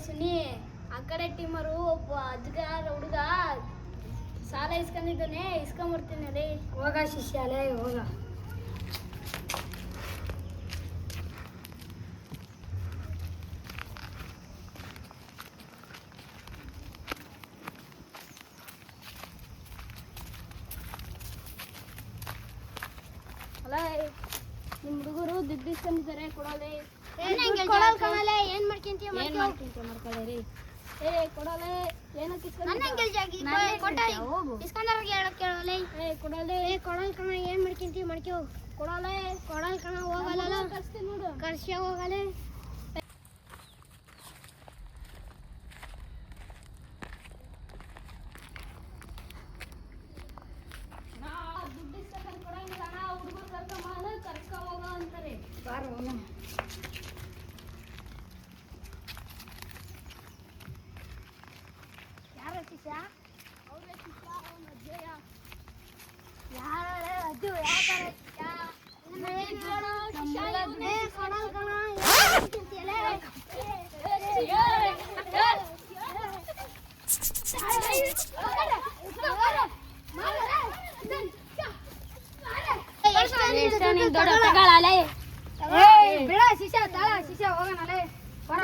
ಸುನಿ ಆ ಕಡೆ ಟೀಮರು ಒಬ್ಬ ಅಜ್ಗಾರ ಹುಡುಗ ಸಾಲ ಇಸ್ಕೊಂಡಿದ್ದಾನೆ, ಇಸ್ಕೊಂಬರ್ತೀನಿ ರೀ. ಹೋಗ ಶಿಷ್ಯಾಲೇ ಹೋಗ. ಅಲ್ಲ ನಿಮ್ಮ ಹುಡುಗರು ದುಡ್ಡು ಇಸ್ಕೊಂಡಿದ್ದಾರೆ, ಕೊಡೋಲೆ. ಏನ್ ಮಾಡ್ಕೊಂತೀಯ ಮಾಡ್ಕೊಳ್ಳಿ ರೀ. ಏ ಕೊಡೋಲೆ, ಏನಕ್ಕೆ ಇಸ್ಕೊಂಡವ್ರಿಗೆ ಹೇಳಕ್ ಕೇಳೋಲೆ. ಕೊಡೋಲೆ. ಕೊಡಲ್ ಕಣ, ಏನ್ ಮಾಡ್ಕೊಂತೀವಿ ಮಾಡ್ಕೋ. ಕೊಡೋಲೆ. ಕೊಡಲ್ ಕಣ, ಹೋಗಲ್ಲ ಕರ್ಸ್ತೀನಿ ನೋಡು. ಕರ್ಸ್ಯ ಹೋಗಲೆ. ದುಡ್ಡು ಇಸ್ಕೊಂಡು ಕೊಡಂಗಿಲ್ಲ ಅಣ್ಣ, ಹುಡುಗರು ಕರ್ಕ ಹೋಗ ಅಂತಾರೆ. ಬಾರೋ ಯಾರ ಶಿಷ್ಯ? ಅವ್ರೇ ಶಿಷ್ಯ, ಅವ್ನ ಅಜ್ಜಯ್ಯ. ಯಾರ ಅದು ಯಾಕಾರ ಕೊಡಲ್ ಕಣ, ಬಿಡ ಶಿಷ್ಯ, ತಾಳ ಶಿಷ್ಯ ಹೋಗೋಣಲೆ. ಬರ